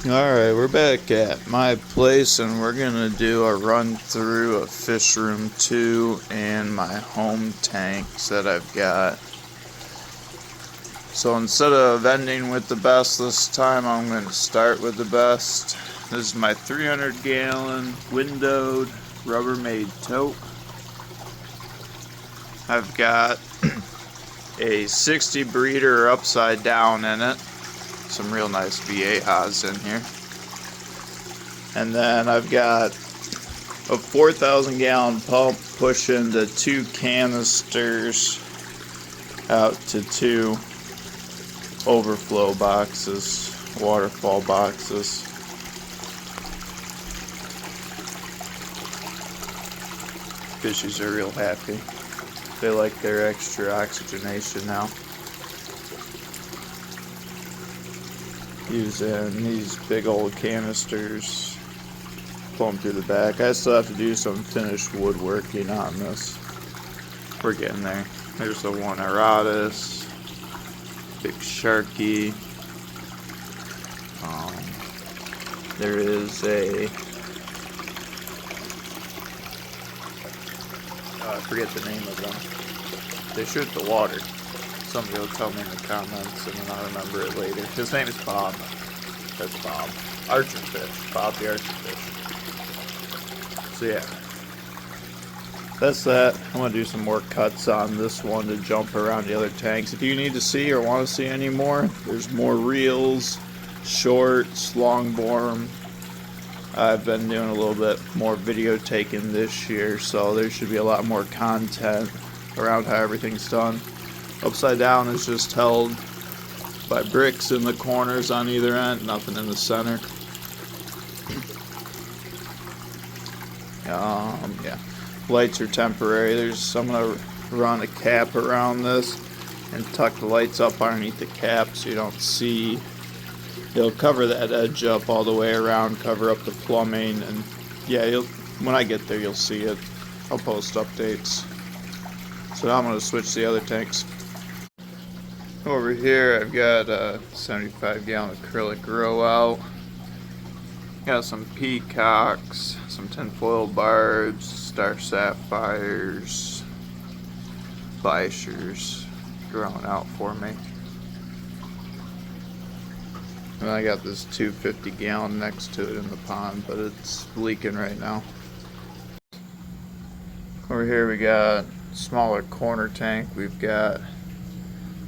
Alright, we're back at my place and we're gonna do a run through of Fishroom 2 and my home tanks that I've got. So instead of ending with the best this time, I'm going to start with the best. This is my 300 gallon windowed Rubbermaid tote. I've got a 60 breeder upside down in it. Some real nice Viejas in here. And then I've got a 4,000 gallon pump pushing the 2 canisters out to 2 overflow boxes, waterfall boxes. Fishies are real happy. They like their extra oxygenation now. Using these big old canisters, pull them through the back. I still have to do some finished woodworking on this. We're getting there. There's the one Aratus, big Sharky. There is a, I forget the name of them. They shoot the water. Somebody will tell me in the comments and then I'll remember it later. His name is Bob. That's Bob. Archerfish. Bob the Archerfish. So yeah. That's that. I'm going to do some more cuts on this one to jump around the other tanks. If you need to see or want to see any more, there's more reels, shorts, long bore. I've been doing a little bit more video taking this year, so there should be a lot more content around how everything's done. Upside down is just held by bricks in the corners on either end, nothing in the center. Yeah. Lights are temporary. I'm gonna run a cap around this and tuck the lights up underneath the cap so you don't see. It'll cover that edge up all the way around, cover up the plumbing, and yeah, when I get there you'll see it. I'll post updates. So now I'm gonna switch the other tanks. Over here I've got a 75 gallon acrylic row out. Got some peacocks, some tinfoil barbs, star sapphires, bichers growing out for me. And I got this 250 gallon next to it in the pond, but it's leaking right now. Over here we got smaller corner tank. We've got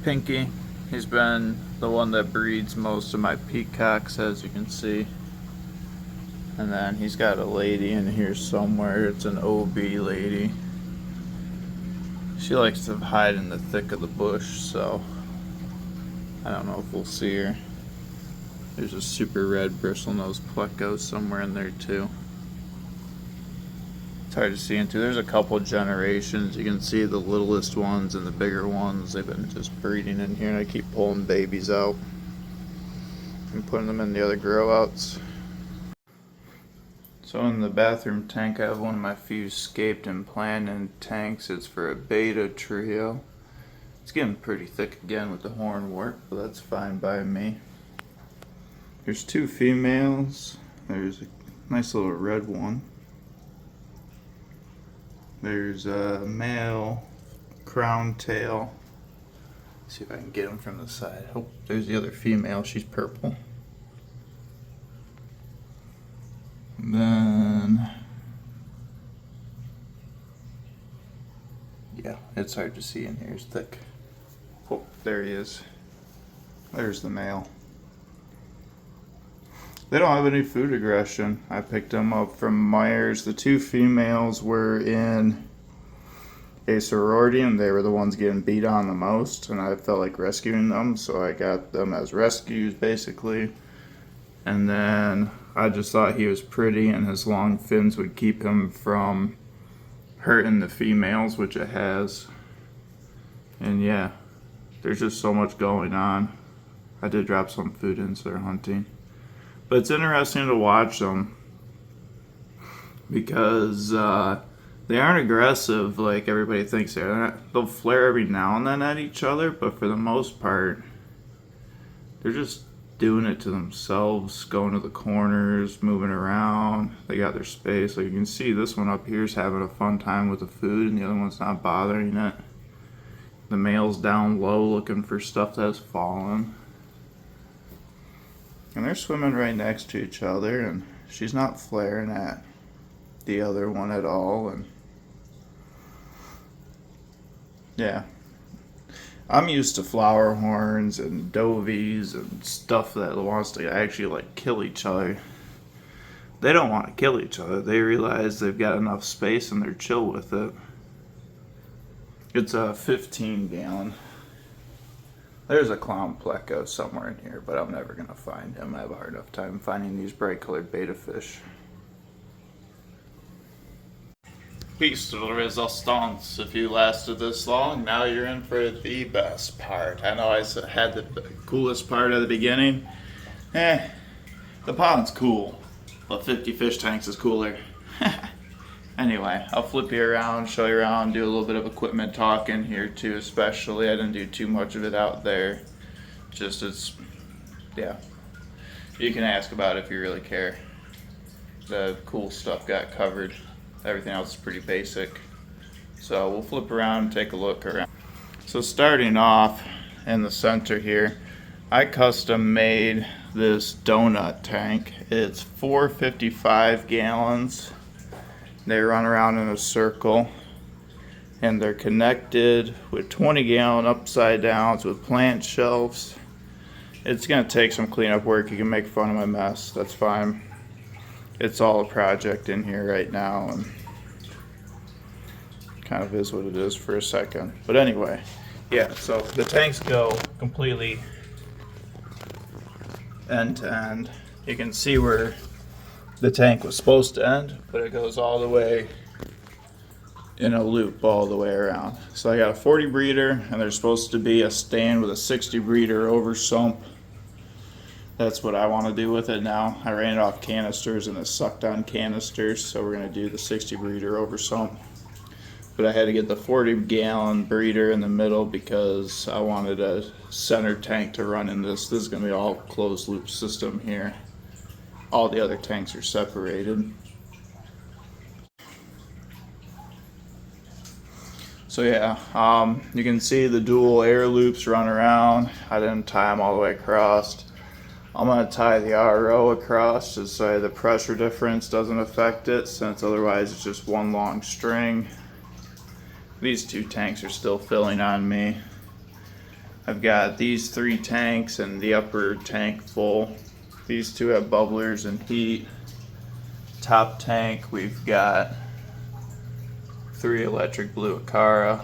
Pinky. He's been the one that breeds most of my peacocks, as you can see. And then he's got a lady in here somewhere. It's an OB lady. She likes to hide in the thick of the bush, so I don't know if we'll see her. There's a super red bristlenose pleco somewhere in there too. It's hard to see into. There's a couple generations. You can see the littlest ones and the bigger ones. They've been just breeding in here, and I keep pulling babies out and putting them in the other grow outs. So in the bathroom tank, I have one of my few scaped and planted tanks. It's for a beta trio. It's getting pretty thick again with the hornwort, but that's fine by me. There's 2 females. There's a nice little red one. There's a male crown tail. Let's see if I can get him from the side. Oh, there's the other female. She's purple. And then, yeah, it's hard to see in here. It's thick. Oh, there he is. There's the male. They don't have any food aggression. I picked them up from Myers. The 2 females were in a sorority and they were the ones getting beat on the most, and I felt like rescuing them, so I got them as rescues basically. And then I just thought he was pretty and his long fins would keep him from hurting the females, which it has. And yeah, there's just so much going on. I did drop some food in, so they're hunting. But it's interesting to watch them because they aren't aggressive like everybody thinks they are. They'll flare every now and then at each other, but for the most part, they're just doing it to themselves, going to the corners, moving around. They got their space. Like you can see, this one up here is having a fun time with the food, and the other one's not bothering it. The male's down low looking for stuff that's fallen. And they're swimming right next to each other, and she's not flaring at the other one at all. And yeah, I'm used to flower horns and dovies and stuff that wants to actually like kill each other. They don't want to kill each other. They realize they've got enough space and they're chill with it. It's a 15-gallon. There's a clown pleco somewhere in here, but I'm never gonna find him. I have a hard enough time finding these bright colored betta fish. Peace to the resistance. If you lasted this long, now you're in for the best part. I know I had the coolest part at the beginning. The pond's cool, but 50 fish tanks is cooler. Anyway, I'll flip you around, show you around, do a little bit of equipment talking here too, especially. I didn't do too much of it out there. Yeah. You can ask about it if you really care. The cool stuff got covered. Everything else is pretty basic. So we'll flip around and take a look around. So starting off in the center here, I custom made this donut tank. It's 455 gallons. They run around in a circle, and they're connected with 20-gallon upside downs with plant shelves. It's gonna take some cleanup work. You can make fun of my mess, that's fine. It's all a project in here right now, and kind of is what it is for a second. But anyway, yeah, so the tanks go completely end to end. You can see where the tank was supposed to end, but it goes all the way in a loop all the way around. So I got a 40 breeder, and there's supposed to be a stand with a 60 breeder over sump. That's what I want to do with it now. I ran it off canisters and it sucked on canisters, so we're going to do the 60 breeder over sump. But I had to get the 40-gallon breeder in the middle because I wanted a center tank to run in this. This is going to be all closed loop system here. All the other tanks are separated. So yeah, you can see the dual air loops run around. I didn't tie them all the way across. I'm going to tie the RO across just so the pressure difference doesn't affect it, since otherwise it's just one long string. These two tanks are still filling on me. I've got these 3 tanks and the upper tank full. These two have bubblers and heat. Top tank, we've got 3 electric blue Acara,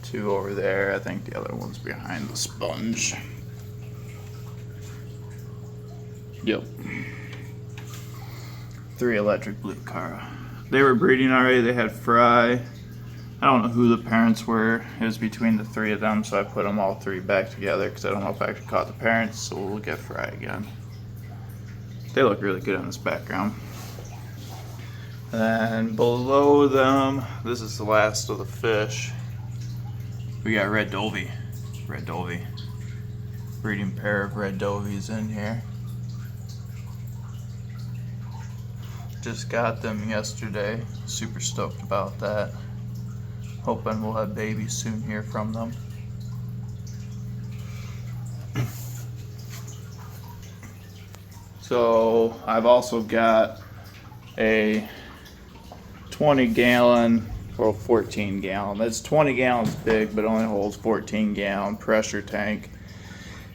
2 over there. I think the other one's behind the sponge. Yep. 3 electric blue Acara. They were breeding already. They had fry. I don't know who the parents were. It was between the 3 of them, so I put them all 3 back together because I don't know if I actually caught the parents, so we'll look at fry again. They look really good on this background. And below them, this is the last of the fish. We got red dovey. Red dovey. Breeding pair of red dovies in here. Just got them yesterday. Super stoked about that. Hoping we'll have babies soon here from them. So I've also got a 20-gallon, or 14-gallon. That's 20 gallons big, but only holds 14-gallon pressure tank.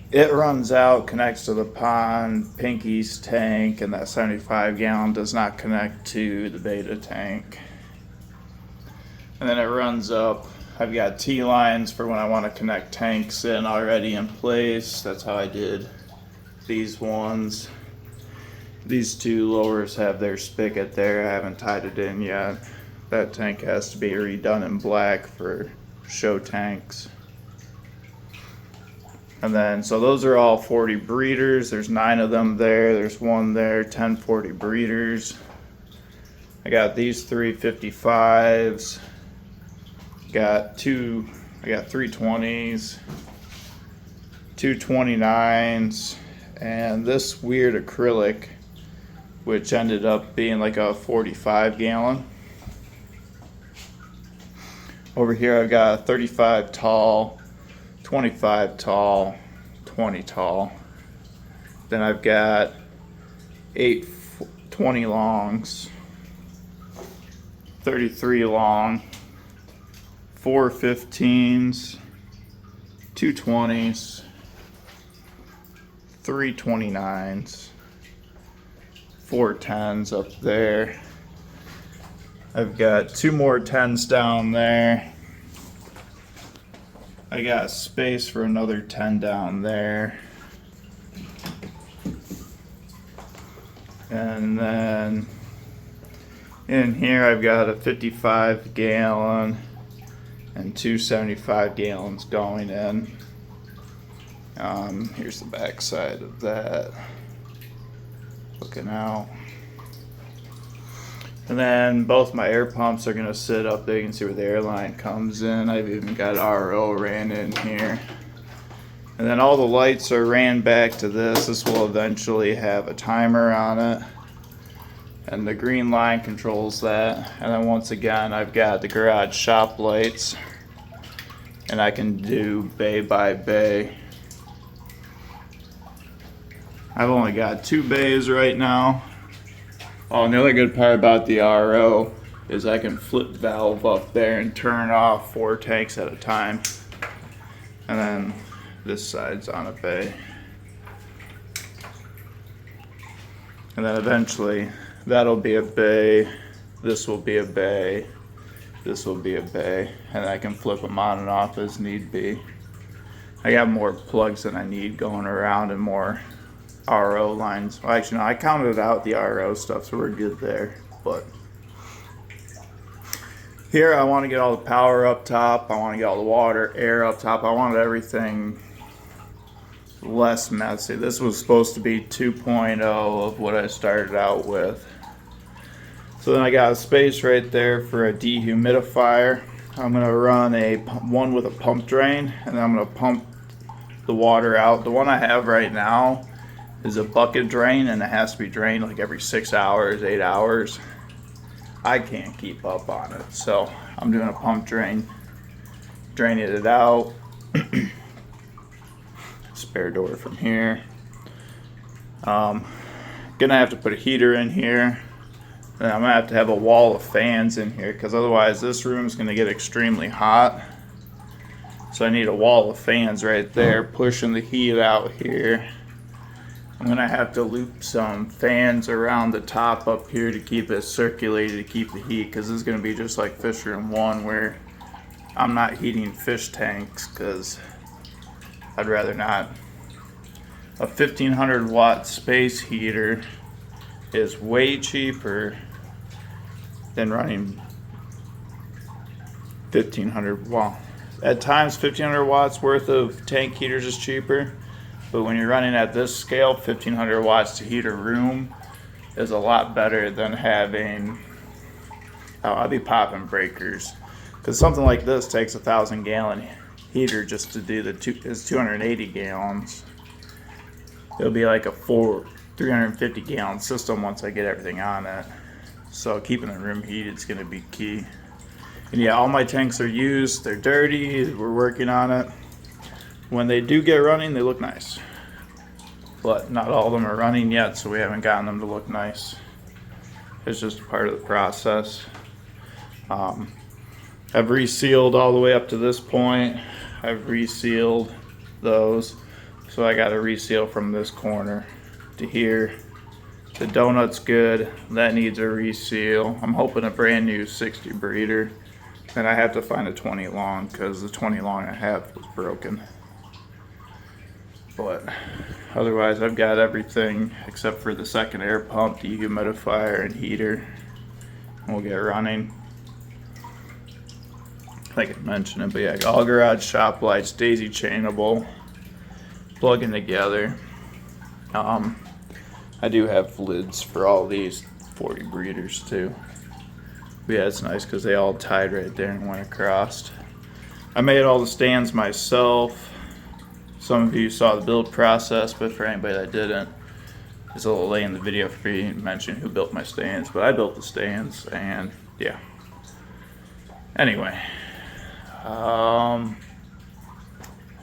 It runs out, connects to the pond, Pinky's tank, and that 75-gallon does not connect to the beta tank. And then it runs up. I've got T-lines for when I want to connect tanks in already in place. That's how I did these ones. These 2 lowers have their spigot there. I haven't tied it in yet. That tank has to be redone in black for show tanks. And then, so those are all 40 breeders. There's 9 of them there. There's 1 there, 10 40 breeders. I got these 3 55s. I got 3 20s, 2 29s, and this weird acrylic, which ended up being like a 45 gallon. Over here I've got a 35 tall, 25 tall, 20 tall. Then I've got 8 20 longs, 33 long, 4 15s, 2 20s, 3 29s, 4 10s up there. I've got 2 more 10s down there. I got space for another 10 down there. And then in here I've got a 55 gallon and 2 75 gallons going in. Here's the back side of that, looking out. And then both my air pumps are going to sit up there. You can see where the air line comes in. I've even got RO ran in here. And then all the lights are ran back to this. This will eventually have a timer on it. And the green line controls that. And then once again, I've got the garage shop lights. And I can do bay by bay. I've only got 2 bays right now. Oh, and the other good part about the RO is I can flip valve up there and turn off 4 tanks at a time. And then this side's on a bay. And then eventually that'll be a bay, this will be a bay, this will be a bay, and I can flip them on and off as need be. I got more plugs than I need going around and more RO lines. Well, actually, no, I counted out the RO stuff, so we're good there. But here I want to get all the power up top. I want to get all the water, air up top. I wanted everything less messy. This was supposed to be 2.0 of what I started out with. So then I got a space right there for a dehumidifier. I'm going to run one with a pump drain, and then I'm going to pump the water out. The one I have right now is a bucket drain, and it has to be drained like every 6 hours, 8 hours. I can't keep up on it, so I'm doing a pump drain, draining it out. Spare door from here. Gonna have to put a heater in here, and I'm gonna have a wall of fans in here, because otherwise this room is gonna get extremely hot. So I need a wall of fans right there pushing the heat out here. I'm gonna have to loop some fans around the top up here to keep it circulated, to keep the heat, because this is gonna be just like Fishroom 1, where I'm not heating fish tanks because I'd rather not. A 1500 watt space heater is way cheaper than running 1500. Well, at times 1500 watts worth of tank heaters is cheaper. But when you're running at this scale, 1500 watts to heat a room is a lot better than having, I'll be popping breakers. Because something like this takes a 1,000 gallon heater just to do it's 280 gallons. It'll be like a 350 gallon system once I get everything on it. So keeping the room heated is going to be key. And yeah, all my tanks are used, they're dirty, we're working on it. When they do get running, they look nice. But not all of them are running yet, so we haven't gotten them to look nice. It's just part of the process. I've resealed all the way up to this point. I've resealed those. So I got to reseal from this corner to here. The donut's good. That needs a reseal. I'm hoping a brand new 60 breeder. And I have to find a 20 long because the 20 long I have was broken. But otherwise I've got everything except for the second air pump, dehumidifier, and heater. And we'll get running. Like I mentioned it, but yeah, all garage shop lights, daisy chainable, plugging together. I do have lids for all these 40 breeders too. But yeah, it's nice because they all tied right there and went across. I made all the stands myself. Some of you saw the build process, but for anybody that didn't, it's a little late in the video for me to mention who built my stands, but I built the stands, and yeah. Anyway, I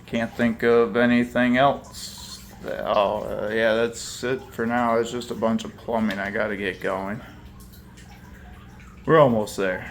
can't think of anything else. Yeah, that's it for now. It's just a bunch of plumbing I gotta get going. We're almost there.